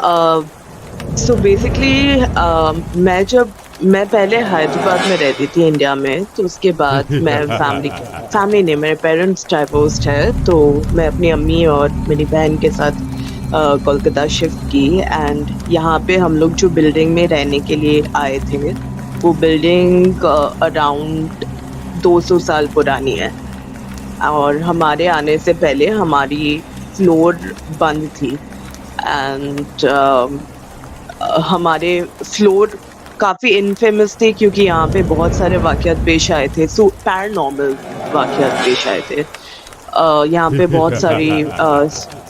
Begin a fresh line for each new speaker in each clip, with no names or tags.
So basically मैं पहले हैदराबाद में रहती थी इंडिया में, तो उसके बाद मैं फैमिली नहीं, मेरे पेरेंट्स डाइवोर्स्ड है, तो मैं अपनी अम्मी और मेरी बहन के साथ कोलकाता शिफ्ट की। एंड यहाँ पे हम लोग जो बिल्डिंग में रहने के लिए आए थे, वो बिल्डिंग अराउंड 200 साल पुरानी है। और हमारे आने से पहले हमारी फ्लोर बंद थी। एंड हमारे फ्लोर काफ़ी इनफेमस थे, क्योंकि यहाँ पे बहुत सारे वाक़यात पेश आए थे, पैरानॉर्मल वाक़यात पेश आए थे। यहाँ पे बहुत सारी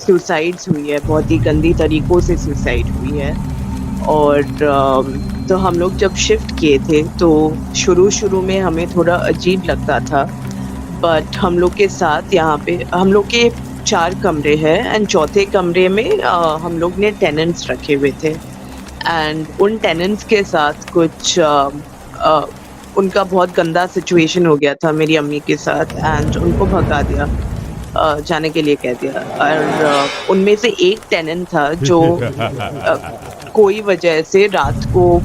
सुसाइड्स हुई है, बहुत ही गंदी तरीक़ों से सुसाइड हुई है। और तो हम लोग जब शिफ्ट किए थे, तो शुरू-शुरू में हमें थोड़ा अजीब लगता था, बट हम लोग के साथ यहाँ पे हम लोग के 4 कमरे हैं, एंड चौथे कमरे में हम लोग ने टेनेंट्स रखे हुए थे। एंड उन टेनेंट्स के साथ कुछ उनका बहुत गंदा सिचुएशन हो गया था मेरी अम्मी के साथ, एंड उनको भगा दिया, जाने के लिए कह दिया। और उनमें से एक टेनेंट था जो कोई वजह से रात को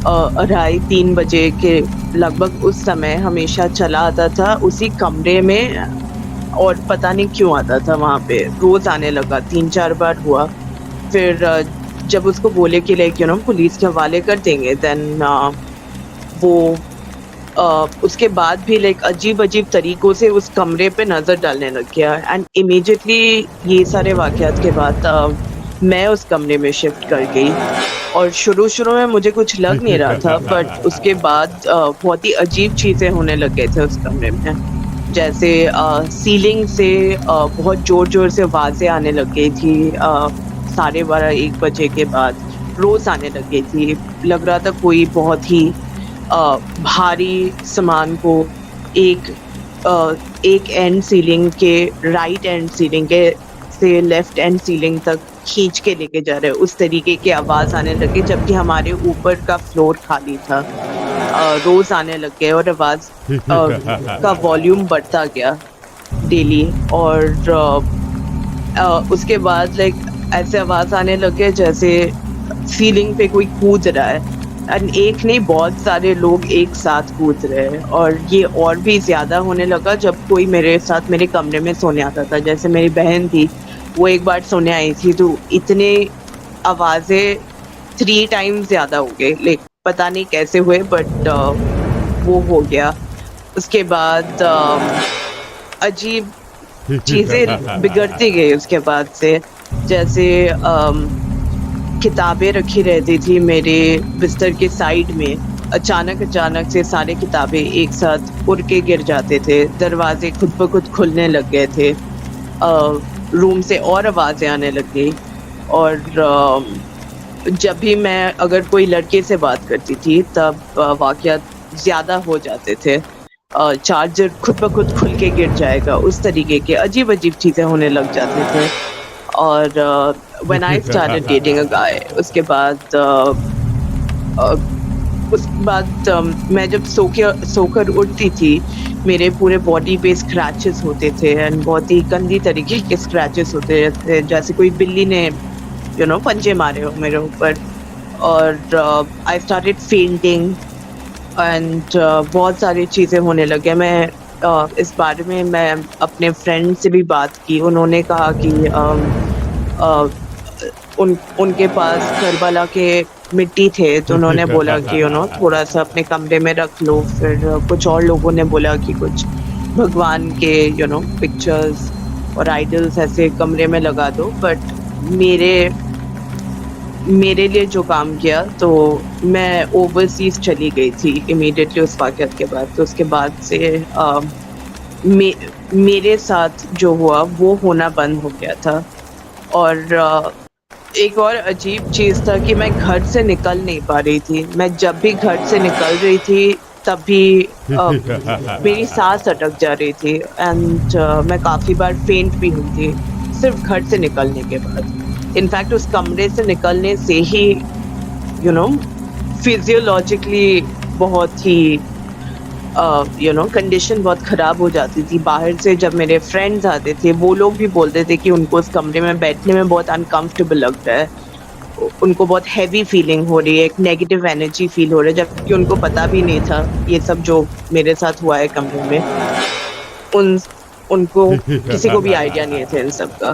2:30-3 बजे के लगभग उस समय हमेशा चला आता था उसी कमरे में, और पता नहीं क्यों आता था वहाँ पे, रोज़ आने लगा, 3-4 बार हुआ। फिर जब उसको बोले कि लाइक पुलिस के हवाले कर देंगे, देन वो उसके बाद भी लाइक अजीब-अजीब तरीकों से उस कमरे पे नज़र डालने लग गया। एंड इमीडिएटली ये सारे वाक़यात के बाद मैं उस कमरे में शिफ्ट कर गई। और शुरू-शुरू में मुझे कुछ लग नहीं रहा था, बट उसके बाद बहुत ही अजीब चीज़ें होने लग गए थे उस कमरे में। जैसे सीलिंग से बहुत ज़ोर-ज़ोर से आवाज़ें आने लग गई थी, 12:30-1 बजे के बाद रोज़ आने लग गई थी। लग रहा था कोई बहुत ही भारी सामान को एक एंड सीलिंग के राइट एंड सीलिंग के से लेफ्ट एंड सीलिंग तक खींच के लेके जा रहे हैं, उस तरीके की आवाज़ आने लगी, जबकि हमारे ऊपर का फ्लोर खाली था। रोज़ आने लग गए, और आवाज़ का वॉल्यूम बढ़ता गया डेली। और उसके बाद लाइक ऐसे आवाज़ आने लग गए जैसे सीलिंग पे कोई कूद रहा है, एंड एक नहीं बहुत सारे लोग एक साथ कूद रहे हैं। और ये और भी ज़्यादा होने लगा जब कोई मेरे साथ मेरे कमरे में सोने आता था। जैसे मेरी बहन थी, वो एक बार सोने आई थी, तो इतने आवाज़ें 3 टाइम्स ज़्यादा हो गए, लाइक पता नहीं कैसे हुए, बट वो हो गया। उसके बाद अजीब चीज़ें बिगड़ती गई उसके बाद से। जैसे किताबें रखी रहती थी मेरे बिस्तर के साइड में, अचानक से सारी किताबें एक साथ उड़ के गिर जाते थे, दरवाजे खुद ब खुद खुलने लग गए थे, रूम से और आवाज़ें आने लग गई। और जब भी मैं अगर कोई लड़के से बात करती थी, तब वाक़यात ज़्यादा हो जाते थे। चार्जर खुद ब खुद खुल के गिर जाएगा, उस तरीके के अजीब-अजीब चीज़ें होने लग जाते थे। और व्हेन आई स्टार्टेड डेटिंग अ गाय, उसके बाद मैं जब सोकर उठती थी, मेरे पूरे बॉडी पे स्क्रैचेस होते थे, एंड बहुत ही गंदी तरीके के स्क्रैचेस होते थे, जैसे कोई बिल्ली ने पंजे मारे हो मेरे ऊपर। और आई स्टार्टेड फेंटिंग, एंड बहुत सारी चीज़ें होने लगे। मैं इस बारे में मैं अपने फ्रेंड से भी बात की, उन्होंने कहा कि उनके पास करबला के मिट्टी थे, तो उन्होंने बोला कि थोड़ा सा अपने कमरे में रख लो। फिर कुछ और लोगों ने बोला कि कुछ भगवान के पिक्चर्स और आइडल्स ऐसे कमरे में लगा दो। बट मेरे लिए जो काम किया, तो मैं ओवरसीज़ चली गई थी इमीडिएटली उस वाक़यात के बाद। तो उसके बाद से मेरे साथ जो हुआ वो होना बंद हो गया था। और एक और अजीब चीज़ था कि मैं घर से निकल नहीं पा रही थी। मैं जब भी घर से निकल रही थी, तब भी मेरी सांस अटक जा रही थी, एंड मैं काफ़ी बार फेंट भी हुई थी, सिर्फ़ घर से निकलने के बाद। इनफैक्ट उस कमरे से निकलने से ही फिज़ियोलॉजिकली बहुत ही कंडीशन बहुत ख़राब हो जाती थी। बाहर से जब मेरे फ्रेंड्स आते थे, वो लोग भी बोलते थे कि उनको उस कमरे में बैठने में बहुत अनकम्फ़र्टेबल लगता है। उनको बहुत हेवी फीलिंग हो रही है, एक नेगेटिव एनर्जी फील हो रहा है, जबकि उनको पता भी नहीं था ये सब जो मेरे साथ हुआ है कमरे में। उन उनको किसी को भी आइडिया नहीं था इन सब का।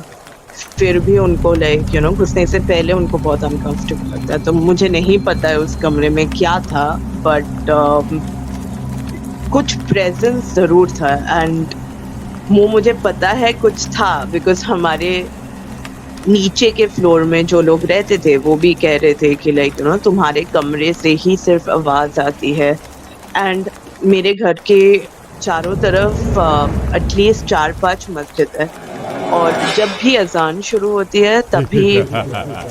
फिर भी उनको लाइक घुसने से पहले उनको बहुत अनकंफर्टेबल लगता है। तो मुझे नहीं पता है उस कमरे में क्या था, बट कुछ प्रेज़ेंस ज़रूर था। एंड वो मुझे पता है कुछ था बिकॉज़ हमारे नीचे के फ्लोर में जो लोग रहते थे वो भी कह रहे थे कि लाइक तुम्हारे कमरे से ही सिर्फ आवाज़ आती है। एंड मेरे घर के चारों तरफ एटलीस्ट 4-5 मस्जिद है, और जब भी अज़ान शुरू होती है तभी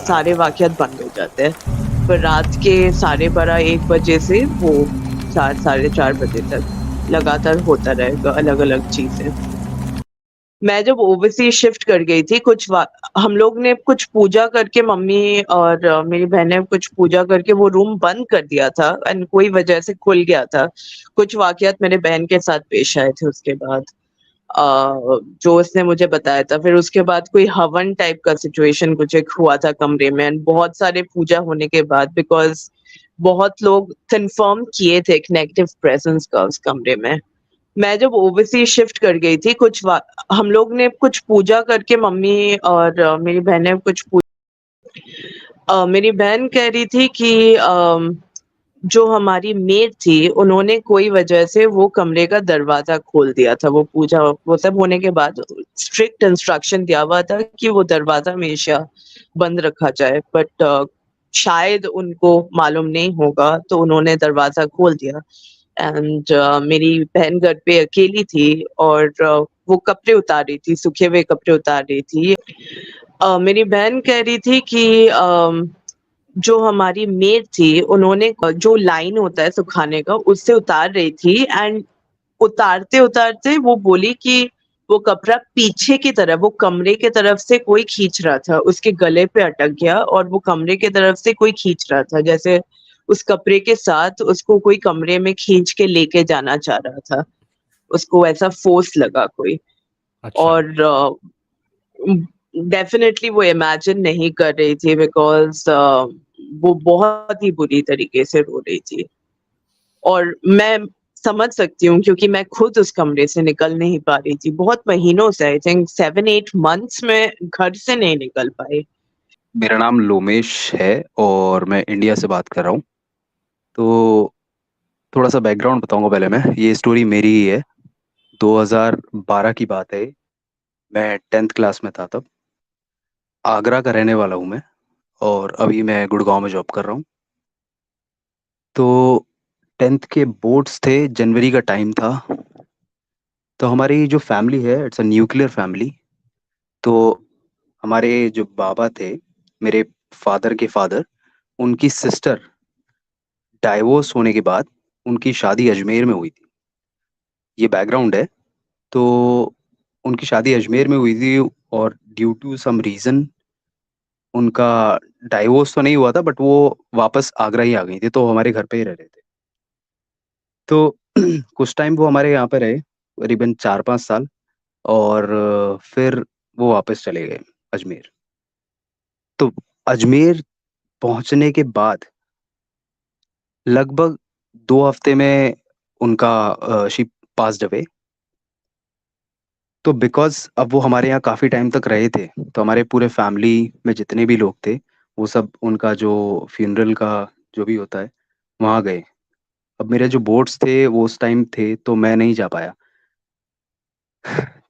सारे वाक़यात बंद हो जाते हैं। फिर रात के 12:30-1 बजे से वो 4 साढ़े 4 बजे तक लगातार होता रहेगा अलग-अलग चीज़ें। मैं जब ओवरसीज़ शिफ्ट कर गई थी, हम लोग ने कुछ पूजा करके, मम्मी और मेरी बहन ने कुछ पूजा करके वो रूम बंद कर दिया था एंड कोई वजह से खुल गया था। कुछ वाक़यात मेरे बहन के साथ पेश आए थे उसके बाद, जो उसने मुझे बताया था। फिर उसके बाद कोई हवन टाइप का सिचुएशन कुछ एक हुआ था कमरे में, एंड बहुत सारे पूजा होने के बाद बिकॉज़ बहुत लोग कन्फर्म किए थे एक नेगेटिव प्रेज़ेंस का उस कमरे में। मैं जब ओवरसीज़ शिफ्ट कर गई थी, हम लोग ने कुछ पूजा करके, मम्मी और मेरी बहन ने मेरी बहन कह रही थी कि जो हमारी मेड थी, उन्होंने कोई वजह से वो कमरे का दरवाज़ा खोल दिया था। वो पूजा वो सब होने के बाद स्ट्रिक्ट इंस्ट्रक्शन दिया हुआ था कि वो दरवाज़ा हमेशा बंद रखा जाए, बट शायद उनको मालूम नहीं होगा, तो उन्होंने दरवाज़ा खोल दिया। एंड मेरी बहन घर पे अकेली थी, और वो कपड़े उतार रही थी, सूखे हुए कपड़े उतार रही थी। मेरी बहन कह रही थी कि जो हमारी मेड थी, उन्होंने जो लाइन होता है सुखाने का, उससे उतार रही थी, एंड उतारते-उतारते वो बोली कि वो कपड़ा पीछे की तरफ, वो कमरे की तरफ से कोई खींच रहा था, उसके गले पे अटक गया और वो कमरे की तरफ से कोई खींच रहा था। जैसे उस कपड़े के साथ उसको कोई कमरे में खींच के लेके जाना चाह रहा था। उसको ऐसा फ़ोर्स लगा कोई।
अच्छा।
और डेफ़िनेटली वो इमेजिन नहीं कर रही थी बिकॉज़ वो बहुत ही बुरी तरीके से रो रही थी। और मैं समझ सकती हूँ क्योंकि मैं खुद उस कमरे से निकल नहीं पा रही थी। बहुत महीनों से, आई थिंक 7-8 मंथ्स में घर से नहीं निकल पाई।
मेरा नाम लोमेश है और मैं इंडिया से बात कर रहा हूँ। तो थोड़ा सा बैकग्राउंड बताऊंगा पहले मैं। ये स्टोरी मेरी ही है। 2012 की बात है। मैं 10th क्लास में था तब। आगरा का रहने वाला हूँ मैं, और अभी मैं गुड़गांव में जॉब कर रहा हूँ। तो 10th के बोर्ड्स थे, जनवरी का टाइम था। तो हमारी जो फैमिली है, इट्स अ न्यूक्लियर फैमिली। तो हमारे जो बाबा थे, मेरे फादर के फादर, उनकी सिस्टर डाइवोर्स होने के बाद उनकी शादी अजमेर में हुई थी। ये बैकग्राउंड है। तो उनकी शादी अजमेर में हुई थी, और ड्यू टू सम रीज़न उनका डाइवोर्स तो नहीं हुआ था, बट वो वापस आगरा ही आ गई थी, तो हमारे घर पे ही रह रहे थे। तो कुछ टाइम वो हमारे यहाँ पे रहे, करीबन 4-5 साल। और फिर वो वापस चले गए अजमेर। तो अजमेर पहुंचने के बाद लगभग 2 हफ्ते में उनका शी पास्ड अवे। तो बिकॉज़ अब वो हमारे यहाँ काफ़ी टाइम तक रहे थे, तो हमारे पूरे फैमिली में जितने भी लोग थे, वो सब उनका जो फ्यूनरल का जो भी होता है, वहाँ गए। अब मेरे जो बोर्ड्स थे वो उस टाइम थे, तो मैं नहीं जा पाया।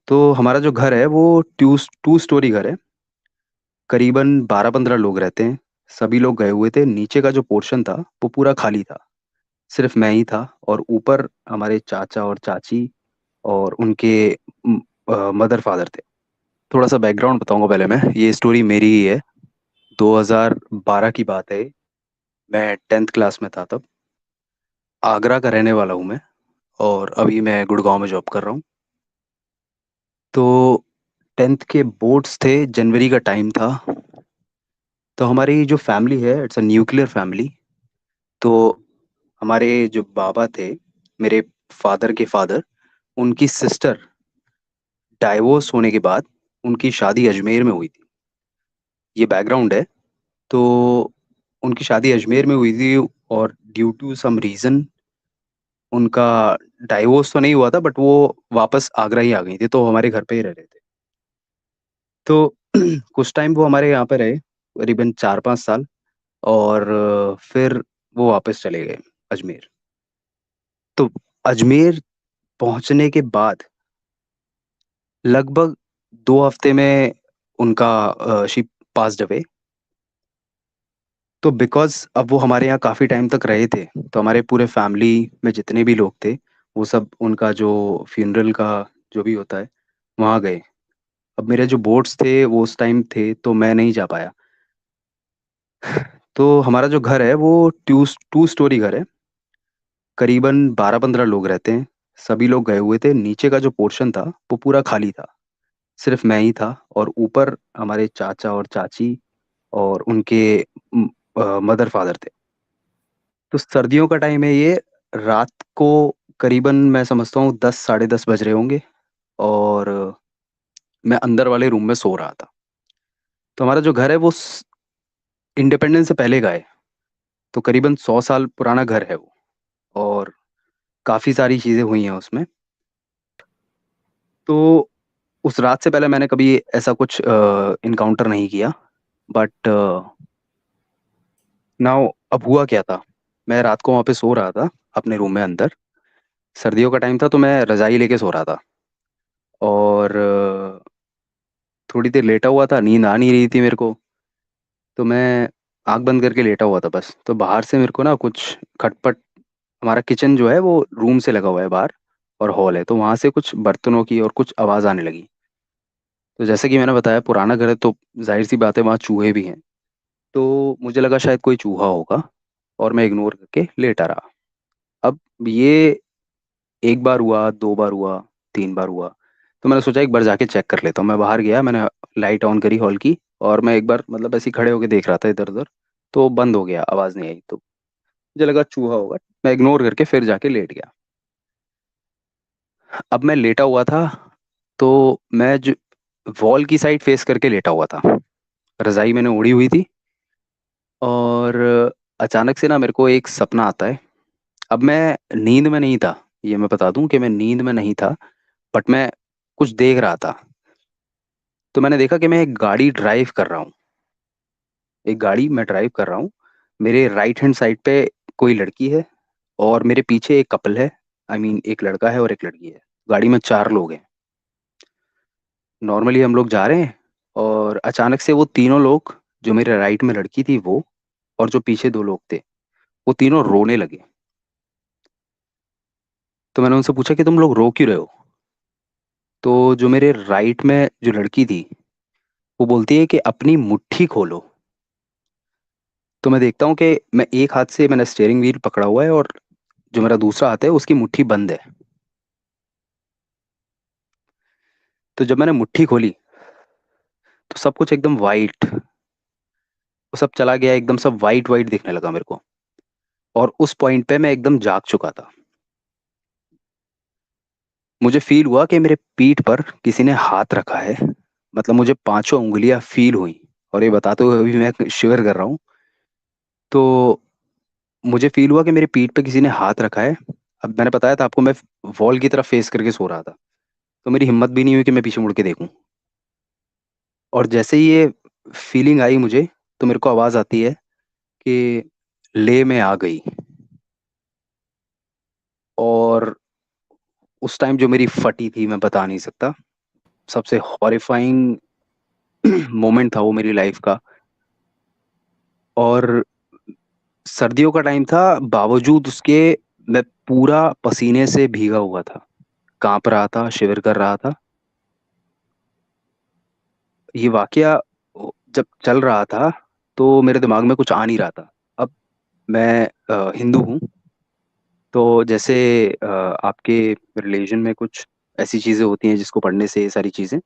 तो हमारा जो घर है वो टू स्टोरी घर है। करीबन 12-15 लोग रहते हैं। सभी लोग गए हुए थे। नीचे का जो पोर्शन था वो पूरा खाली था। सिर्फ मैं ही था, और ऊपर हमारे चाचा और चाची और उनके मदर फादर थे। थोड़ा सा बैकग्राउंड बताऊंगा पहले मैं। ये स्टोरी मेरी ही है। 2012 की बात है। मैं 10th क्लास में था तब। आगरा का रहने वाला हूँ मैं, और अभी मैं गुड़गांव में जॉब कर रहा हूँ। तो 10th के बोर्ड्स थे, जनवरी का टाइम था। तो हमारी जो फैमिली है, इट्स अ न्यूक्लियर फैमिली। तो हमारे जो बाबा थे, मेरे फादर के फादर, उनकी सिस्टर डाइवोर्स होने के बाद उनकी शादी अजमेर में हुई थी। ये बैकग्राउंड है। तो उनकी शादी अजमेर में हुई थी, और ड्यू टू सम रीज़न उनका डाइवोर्स तो नहीं हुआ था, बट वो वापस आगरा ही आ गई थी, तो हमारे घर पे ही रह रहे थे। तो कुछ टाइम वो हमारे यहाँ पे रहे, करीबन 4-5 साल। और फिर वो वापस चले गए अजमेर। तो अजमेर पहुंचने के बाद लगभग 2 हफ्ते में उनका शी पास्ड अवे। तो बिकॉज अब वो हमारे यहाँ काफ़ी टाइम तक रहे थे, तो हमारे पूरे फैमिली में जितने भी लोग थे, वो सब उनका जो फ्यूनरल का जो भी होता है वहाँ गए। अब मेरे जो बोर्ड्स थे वो उस टाइम थे, तो मैं नहीं जा पाया। तो हमारा जो घर है वो टू स्टोरी घर है। करीबन 12-15 लोग रहते हैं। सभी लोग गए हुए थे, नीचे का जो पोर्शन था वो पूरा खाली था। सिर्फ मैं ही था, और ऊपर हमारे चाचा और चाची और उनके मदर फादर थे। तो सर्दियों का टाइम है ये। रात को करीबन मैं समझता हूँ 10, 10:30 बज रहे होंगे, और मैं अंदर वाले रूम में सो रहा था। तो हमारा जो घर है वो इंडिपेंडेंस से पहले का है। तो करीबन 100 साल पुराना घर है वो, और काफ़ी सारी चीज़ें हुई हैं उसमें। तो उस रात से पहले मैंने कभी ऐसा कुछ इनकाउंटर नहीं किया। बट नाउ अब हुआ क्या था, मैं रात को वहाँ पे सो रहा था अपने रूम में अंदर। सर्दियों का टाइम था, तो मैं रज़ाई लेके सो रहा था। और थोड़ी देर लेटा हुआ था, नींद आ नहीं रही थी मेरे को। तो मैं आंख बंद करके लेटा हुआ था बस, तो बाहर से मेरे को ना कुछ खटपट। हमारा किचन जो है वो रूम से लगा हुआ है बाहर, और हॉल है, तो वहां से कुछ बर्तनों की और कुछ आवाज़ आने लगी। तो जैसे कि मैंने बताया, पुराना घर है, तो जाहिर सी बात है वहाँ चूहे भी हैं। तो मुझे लगा शायद कोई चूहा होगा, और मैं इग्नोर करके लेटा रहा। अब ये एक बार हुआ, 2 बार हुआ, 3 बार हुआ। तो मैंने सोचा एक बार जाके चेक कर लेता हूँ। मैं बाहर गया, मैंने लाइट ऑन करी हॉल की, और मैं एक बार मतलब ऐसे ही खड़े होके देख रहा था इधर उधर। तो बंद हो गया, आवाज़ नहीं आई। तो मुझे लगा चूहा होगा, मैं इग्नोर करके फिर जाके लेट गया। अब मैं लेटा हुआ था, तो मैं जो वॉल की साइड फेस करके लेटा हुआ था, रजाई मैंने ओढ़ी हुई थी। और अचानक से ना मेरे को एक सपना आता है। अब मैं नींद में नहीं था, ये मैं बता दूं कि मैं नींद में नहीं था, बट मैं कुछ देख रहा था। तो मैंने देखा कि मैं एक गाड़ी ड्राइव कर रहा हूँ। एक गाड़ी मैं ड्राइव कर रहा हूँ। मेरे राइट हैंड साइड पे कोई लड़की है, और मेरे पीछे एक कपल है। आई मीन एक लड़का है और एक लड़की है। गाड़ी में 4 लोग हैं। नॉर्मली हम लोग जा रहे हैं, और अचानक से वो तीनों लोग, जो मेरे राइट में लड़की थी वो, और जो पीछे 2 लोग थे, वो तीनों रोने लगे। तो मैंने उनसे पूछा कि तुम लोग रो क्यों रहे हो। तो जो मेरे राइट में जो लड़की थी, वो बोलती है कि अपनी मुट्ठी खोलो। तो मैं देखता हूँ कि मैं एक हाथ से मैंने स्टीयरिंग व्हील पकड़ा हुआ है, और जो मेरा दूसरा हाथ है उसकी मुट्ठी बंद है। तो जब मैंने मुट्ठी खोली, तो सब कुछ एकदम वाइट, वो सब चला गया, एकदम सब वाइट वाइट दिखने लगा मेरे को। और उस पॉइंट पे मैं एकदम जाग चुका था। मुझे फील हुआ कि मेरे पीठ पर किसी ने हाथ रखा है। मतलब मुझे 5 उंगलियां फील हुई। और ये बताते हुए अभी मैं शिवर कर रहा हूँ। तो मुझे फील हुआ कि मेरे पीठ पे किसी ने हाथ रखा है। अब मैंने बताया था आपको, मैं वॉल की तरफ फेस करके सो रहा था। तो मेरी हिम्मत भी नहीं हुई कि मैं पीछे मुड़ के देखूं। और जैसे ही ये फीलिंग आई मुझे, तो मेरे को आवाज़ आती है कि ले मैं आ गई। और उस टाइम जो मेरी फटी थी मैं बता नहीं सकता। सबसे हॉरिफाइंग मोमेंट था वो मेरी लाइफ का। और सर्दियों का टाइम था, बावजूद उसके मैं पूरा पसीने से भीगा हुआ था, कांप रहा था, शिविर कर रहा था। ये वाकया जब चल रहा था, तो मेरे दिमाग में कुछ आ नहीं रहा था। अब मैं हिंदू हूँ। तो जैसे आपके रिलीजन में कुछ ऐसी चीज़ें होती हैं जिसको पढ़ने से ये सारी चीज़ें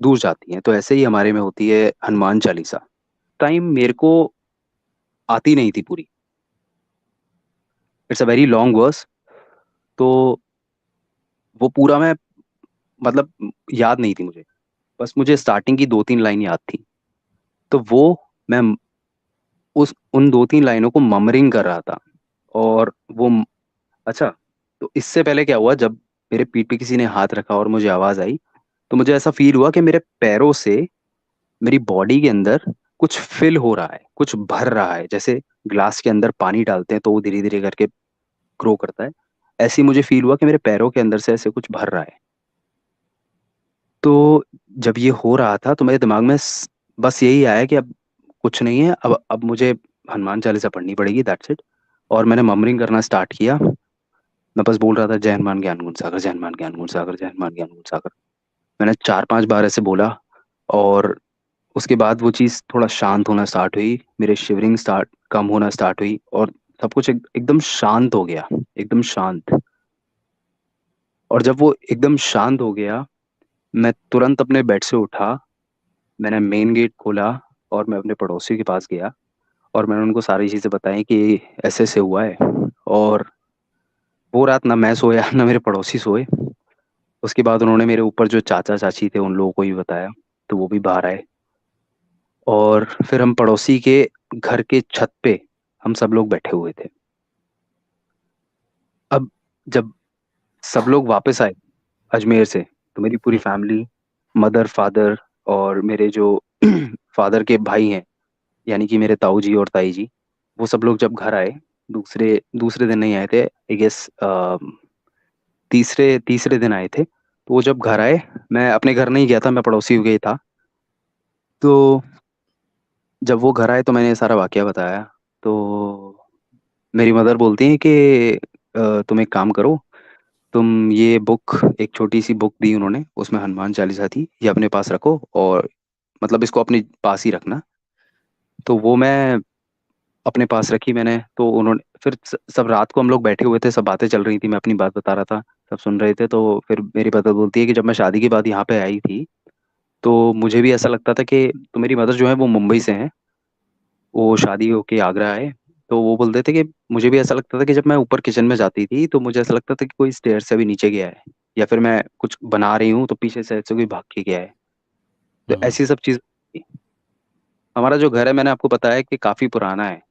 दूर जाती हैं, तो ऐसे ही हमारे में होती है हनुमान चालीसा। टाइम मेरे को आती नहीं थी पूरी। It's a very long verse. तो वो पूरा मैं मतलब याद नहीं थी मुझे। बस मुझे स्टार्टिंग की 2-3 लाइन याद थी। तो वो मैं उस उन 2-3 लाइनों को ममरिंग कर रहा था। और वो अच्छा, तो इससे पहले क्या हुआ, जब मेरे पीठ पे किसी ने हाथ रखा और मुझे आवाज आई, तो मुझे ऐसा फील हुआ कि मेरे पैरों से मेरी बॉडी के अंदर कुछ फिल हो रहा है, कुछ भर रहा है, जैसे ग्लास के अंदर पानी डालते हैं तो वो धीरे धीरे करके ग्रो करता है। ऐसे ही मुझे फील हुआ कि मेरे पैरों के अंदर से ऐसे कुछ भर रहा है। तो जब ये हो रहा था तो मेरे दिमाग में बस यही आया कि अब कुछ नहीं है, अब मुझे हनुमान चालीसा पढ़नी पड़ेगी, दैट्स इट। और मैंने ममरिंग करना स्टार्ट किया। मैं बस बोल रहा था, जय हनुमान ज्ञान गुण सागर, जय हनुमान ज्ञान गुण सागर, जय हनुमान ज्ञान गुण सागर। मैंने 4-5 बार ऐसे बोला। और उसके बाद वो चीज़ थोड़ा शांत होना स्टार्ट हुई, मेरे शिवरिंग स्टार्ट कम होना स्टार्ट हुई, और सब कुछ एकदम शांत हो गया, एकदम शांत। और जब वो एकदम शांत हो गया, मैं तुरंत अपने बेड से उठा, मैंने मेन गेट खोला और मैं अपने पड़ोसी के पास गया। और मैंने उनको सारी चीज़ें बताई कि ऐसे ऐसे हुआ है। और वो रात ना मैं सोया ना मेरे पड़ोसी सोए। उसके बाद उन्होंने मेरे ऊपर जो चाचा चाची थे उन लोगों को भी बताया, तो वो भी बाहर आए। और फिर हम पड़ोसी के घर के छत पे हम सब लोग बैठे हुए थे। अब जब सब लोग वापस आए अजमेर से, तो मेरी पूरी फैमिली, मदर फादर और मेरे जो फादर के भाई हैं, यानी कि मेरे ताऊ जी और ताई जी, वो सब लोग जब घर आए, दूसरे दूसरे दिन नहीं आए थे, आई गेस तीसरे तीसरे दिन आए थे। तो वो जब घर आए, मैं अपने घर नहीं गया था, मैं पड़ोसी के ही था। तो जब वो घर आए तो मैंने ये सारा वाकया बताया। तो मेरी मदर बोलती हैं कि तुम एक काम करो, तुम ये बुक, एक छोटी सी बुक दी उन्होंने, उसमें हनुमान चालीसा थी, ये अपने पास रखो, और मतलब इसको अपने पास ही रखना। तो वो मैं अपने पास रखी मैंने। तो उन्होंने फिर सब रात को हम लोग बैठे हुए थे, सब बातें चल रही थी, मैं अपनी बात बता रहा था, सब सुन रहे थे। तो फिर मेरी मदर बोलती है कि जब मैं शादी के बाद यहाँ पे आई थी, तो मुझे भी ऐसा लगता था कि, तो मेरी मदर जो है वो मुंबई से हैं, वो शादी होके आगरा आए। तो वो बोलते थे कि मुझे भी ऐसा लगता था कि जब मैं ऊपर किचन में जाती थी तो मुझे ऐसा लगता था कि कोई स्टेयर से भी नीचे गया है, या फिर मैं कुछ बना रही हूँ तो पीछे से ऐसे कोई भाग के गया है। तो
हम्म।
ऐसी सब चीज। हमारा जो घर है, मैंने आपको बताया कि काफी पुराना है।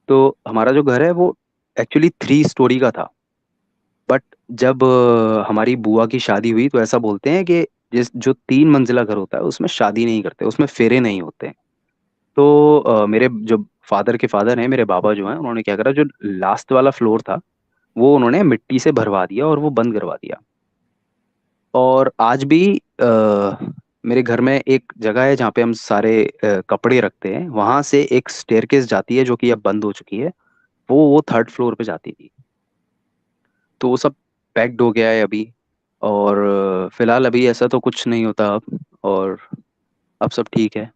तो हमारा जो घर है वो एक्चुअली 3 स्टोरी का था। बट जब हमारी बुआ की शादी हुई, तो ऐसा बोलते हैं कि जिस जो 3 मंजिला घर होता है उसमें शादी नहीं करते, उसमें फेरे नहीं होते। तो मेरे जो फादर के फादर हैं, मेरे बाबा जो हैं, उन्होंने क्या करा, जो लास्ट वाला फ्लोर था वो उन्होंने मिट्टी से भरवा दिया और वो बंद करवा दिया। और आज भी मेरे घर में एक जगह है जहाँ पे हम सारे कपड़े रखते हैं, वहां से एक स्टेयरकेस जाती है जो कि अब बंद हो चुकी है। वो 3rd फ्लोर पे जाती थी। तो वो सब पैक्ड हो गया है अभी। और फिलहाल अभी ऐसा तो कुछ नहीं होता अब। और अब सब ठीक है।